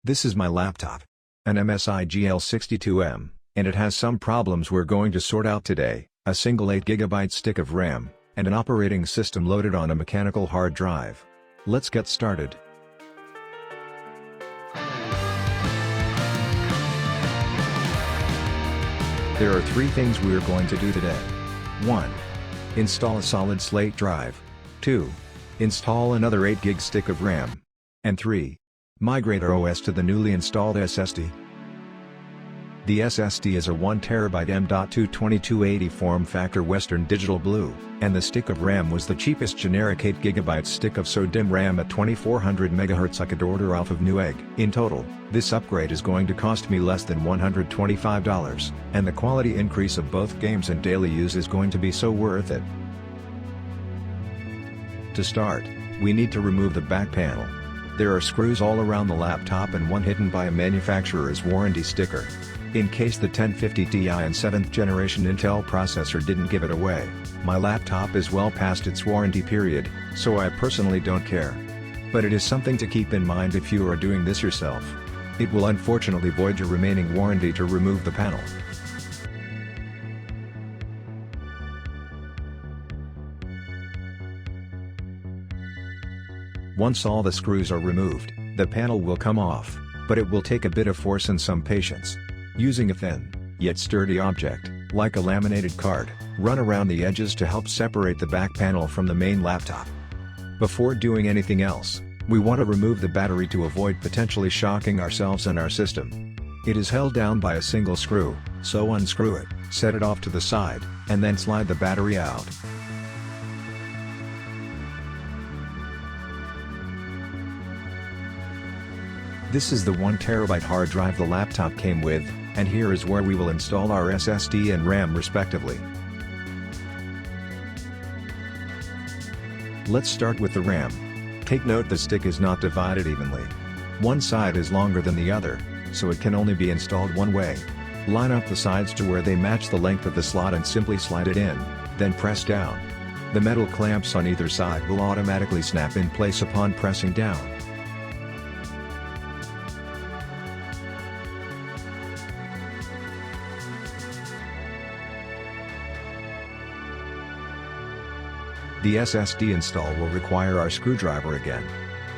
This is my laptop. An MSI GL62M, and it has some problems we're going to sort out today, a single 8GB stick of RAM, and an operating system loaded on a mechanical hard drive. Let's get started. There are 3 things we are going to do today. 1. Install a solid slate drive. 2. Install another 8GB stick of RAM. And 3. Migrate our OS to the newly installed SSD. The SSD is a 1TB M.2 2280 form factor Western Digital Blue, and the stick of RAM was the cheapest generic 8GB stick of SO-DIMM RAM at 2400 MHz I could order off of Newegg. In total, this upgrade is going to cost me less than $125, and the quality increase of both games and daily use is going to be so worth it. To start, we need to remove the back panel. There are screws all around the laptop and one hidden by a manufacturer's warranty sticker. In case the 1050 Ti and 7th generation Intel processor didn't give it away, my laptop is well past its warranty period, so I personally don't care. But it is something to keep in mind if you are doing this yourself. It will unfortunately void your remaining warranty to remove the panel. Once all the screws are removed, the panel will come off, but it will take a bit of force and some patience. Using a thin, yet sturdy object, like a laminated card, run around the edges to help separate the back panel from the main laptop. Before doing anything else, we want to remove the battery to avoid potentially shocking ourselves and our system. It is held down by a single screw, so unscrew it, set it off to the side, and then slide the battery out. This is the 1TB hard drive the laptop came with, and here is where we will install our SSD and RAM respectively. Let's start with the RAM. Take note the stick is not divided evenly. One side is longer than the other, so it can only be installed one way. Line up the sides to where they match the length of the slot and simply slide it in, then press down. The metal clamps on either side will automatically snap in place upon pressing down. The SSD install will require our screwdriver again.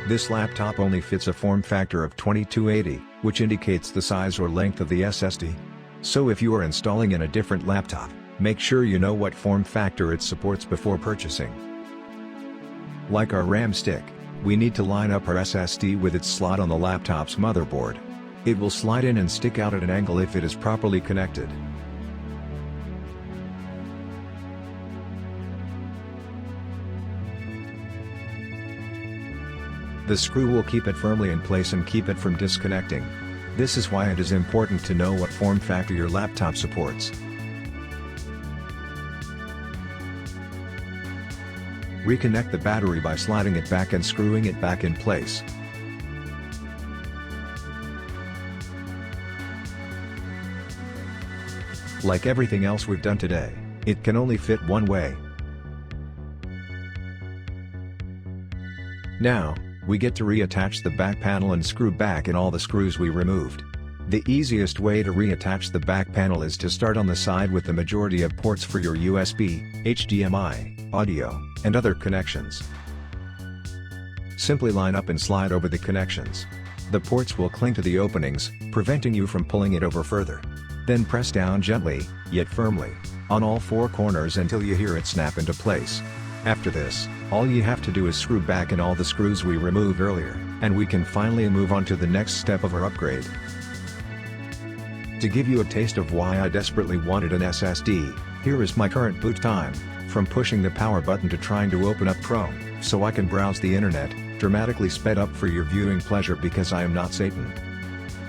This laptop only fits a form factor of 2280, which indicates the size or length of the SSD. So if you are installing in a different laptop, make sure you know what form factor it supports before purchasing. Like our RAM stick, we need to line up our SSD with its slot on the laptop's motherboard. It will slide in and stick out at an angle if it is properly connected. The screw will keep it firmly in place and keep it from disconnecting. This is why it is important to know what form factor your laptop supports. Reconnect the battery by sliding it back and screwing it back in place. Like everything else we've done today, it can only fit one way. Now, we get to reattach the back panel and screw back in all the screws we removed. The easiest way to reattach the back panel is to start on the side with the majority of ports for your USB, HDMI, audio, and other connections. Simply line up and slide over the connections. The ports will cling to the openings, preventing you from pulling it over further. Then press down gently, yet firmly, on all 4 corners until you hear it snap into place. After this, all you have to do is screw back in all the screws we removed earlier, and we can finally move on to the next step of our upgrade. To give you a taste of why I desperately wanted an SSD, here is my current boot time, from pushing the power button to trying to open up Chrome, so I can browse the internet, dramatically sped up for your viewing pleasure because I am not Satan.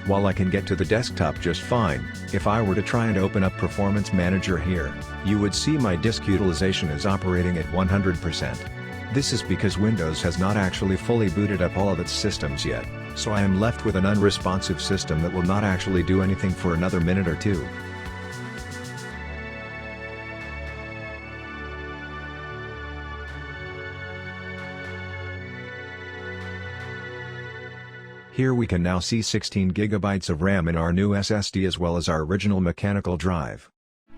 While I can get to the desktop just fine, if I were to try and open up Performance Manager here, you would see my disk utilization is operating at 100%. This is because Windows has not actually fully booted up all of its systems yet, so I am left with an unresponsive system that will not actually do anything for another minute or two. Here we can now see 16 GB of RAM in our new SSD as well as our original mechanical drive.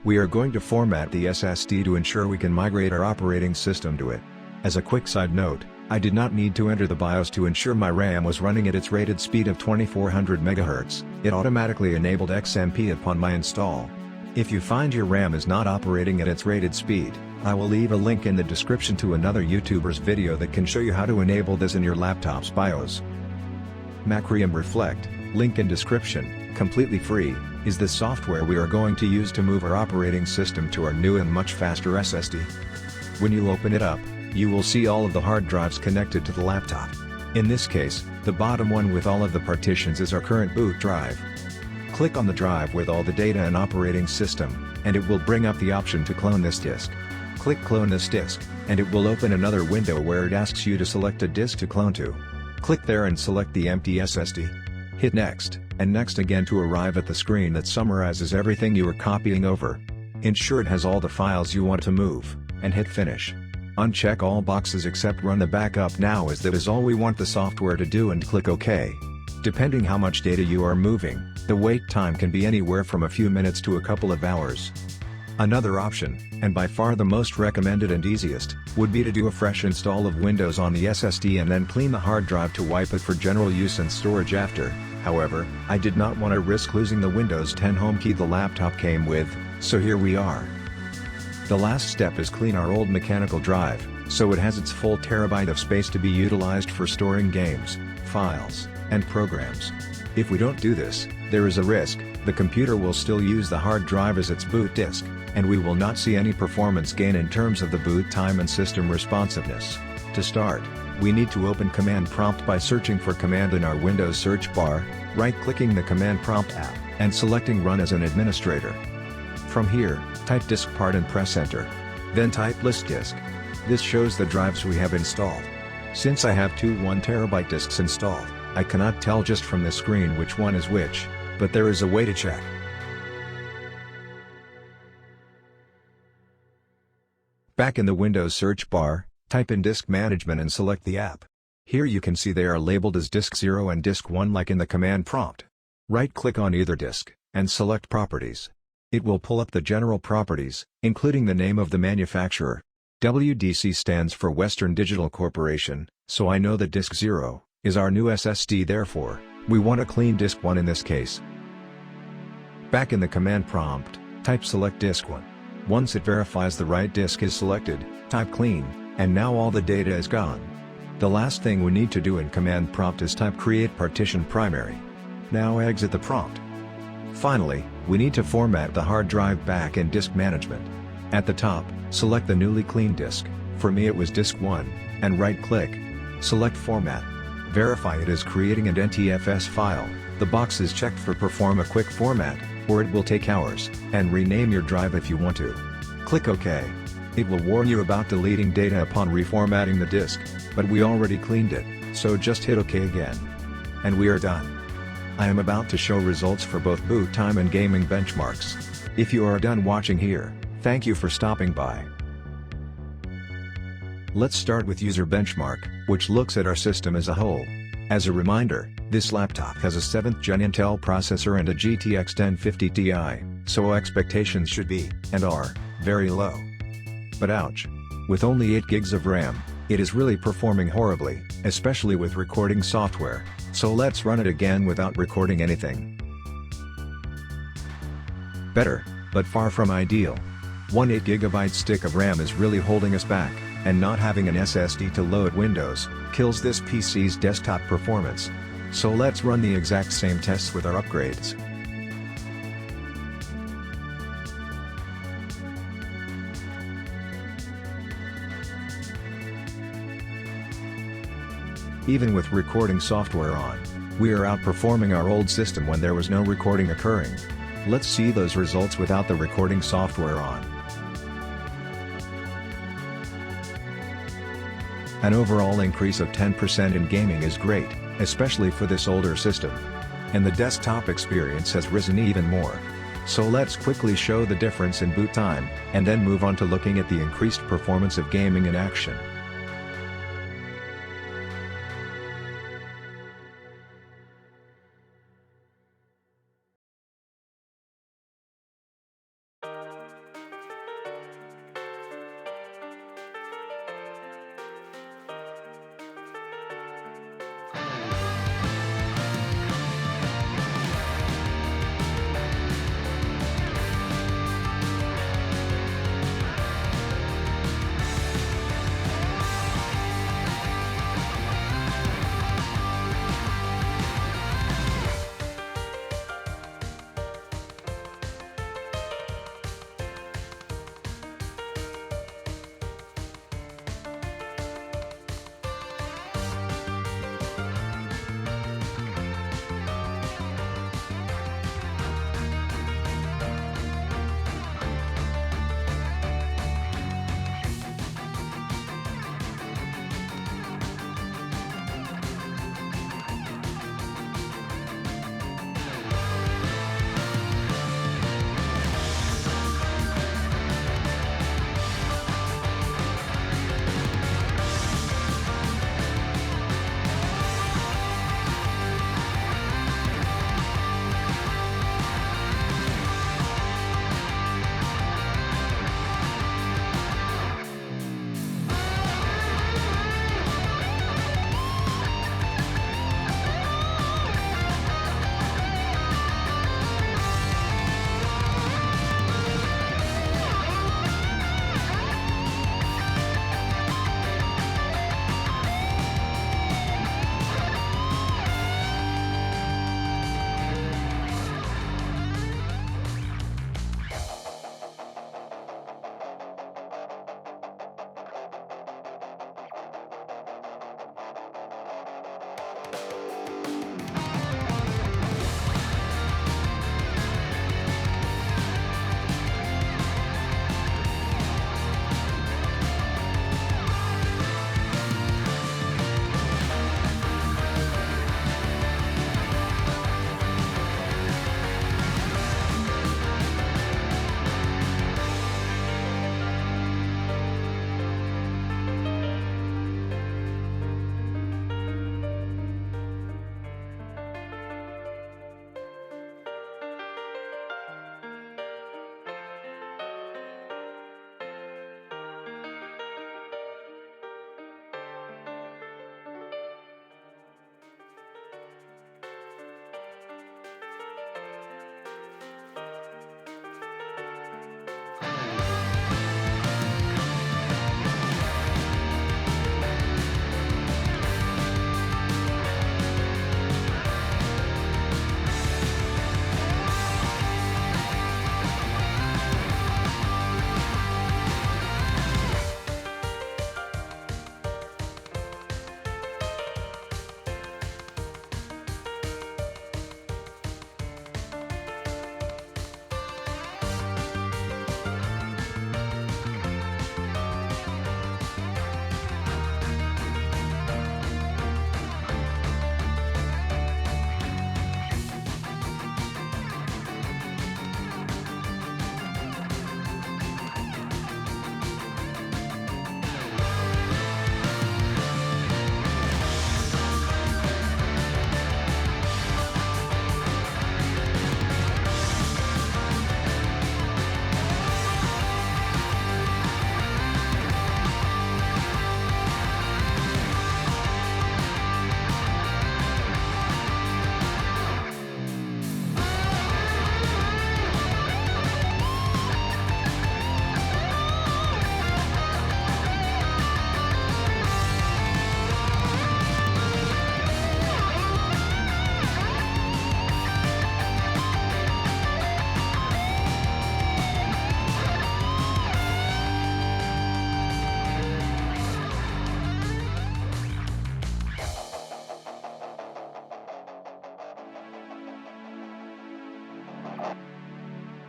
We are going to format the SSD to ensure we can migrate our operating system to it. As a quick side note, I did not need to enter the BIOS to ensure my RAM was running at its rated speed of 2400 MHz, it automatically enabled XMP upon my install. If you find your RAM is not operating at its rated speed, I will leave a link in the description to another YouTuber's video that can show you how to enable this in your laptop's BIOS. Macrium Reflect, link in description, completely free, is the software we are going to use to move our operating system to our new and much faster SSD. When you open it up, you will see all of the hard drives connected to the laptop. In this case, the bottom one with all of the partitions is our current boot drive. Click on the drive with all the data and operating system, and it will bring up the option to clone this disk. Click Clone this disk, and it will open another window where it asks you to select a disk to clone to. Click there and select the empty SSD. Hit Next, and Next again to arrive at the screen that summarizes everything you are copying over. Ensure it has all the files you want to move, and hit Finish. Uncheck all boxes except Run the backup now, as that is all we want the software to do, and click OK. Depending how much data you are moving, the wait time can be anywhere from a few minutes to a couple of hours. Another option, and by far the most recommended and easiest, would be to do a fresh install of Windows on the SSD and then clean the hard drive to wipe it for general use and storage after. However, I did not want to risk losing the Windows 10 home key the laptop came with, so here we are. The last step is clean our old mechanical drive, so it has its full terabyte of space to be utilized for storing games, files, and programs. If we don't do this, there is a risk the computer will still use the hard drive as its boot disk, and we will not see any performance gain in terms of the boot time and system responsiveness. To start, we need to open Command Prompt by searching for Command in our Windows search bar, right-clicking the Command Prompt app, and selecting Run as an administrator. From here, type disk part and press Enter. Then type list disk. This shows the drives we have installed. Since I have two 1 TB disks installed, I cannot tell just from the screen which one is which, but there is a way to check. Back in the Windows search bar, type in Disk Management and select the app. Here you can see they are labeled as Disk 0 and Disk 1 like in the command prompt. Right-click on either disk, and select Properties. It will pull up the general properties, including the name of the manufacturer. WDC stands for Western Digital Corporation, so I know that Disk 0 is our new SSD, therefore, we want to clean Disk 1 in this case. Back in the command prompt, type Select Disk 1. Once it verifies the right disk is selected, type Clean, and now all the data is gone. The last thing we need to do in command prompt is type Create Partition Primary. Now exit the prompt. Finally, we need to format the hard drive back in Disk Management. At the top, select the newly cleaned disk, for me it was Disk 1, and right-click. Select Format. Verify it is creating an NTFS file, the box is checked for Perform a Quick Format, or it will take hours, and rename your drive if you want to. Click OK. It will warn you about deleting data upon reformatting the disk, but we already cleaned it, so just hit OK again. And we are done. I am about to show results for both boot time and gaming benchmarks. If you are done watching here, thank you for stopping by. Let's start with user benchmark, which looks at our system as a whole. As a reminder, this laptop has a 7th gen Intel processor and a GTX 1050 Ti, so expectations should be, and are, very low. But ouch! With only 8 gigs of RAM, it is really performing horribly, especially with recording software, so let's run it again without recording anything. Better, but far from ideal. One 8GB stick of RAM is really holding us back, and not having an SSD to load Windows, kills this PC's desktop performance. So let's run the exact same tests with our upgrades. Even with recording software on, we are outperforming our old system when there was no recording occurring. Let's see those results without the recording software on. An overall increase of 10% in gaming is great, especially for this older system. And the desktop experience has risen even more. So let's quickly show the difference in boot time, and then move on to looking at the increased performance of gaming in action.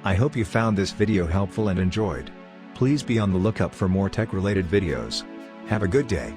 I hope you found this video helpful and enjoyed. Please be on the lookout for more tech-related videos. Have a good day.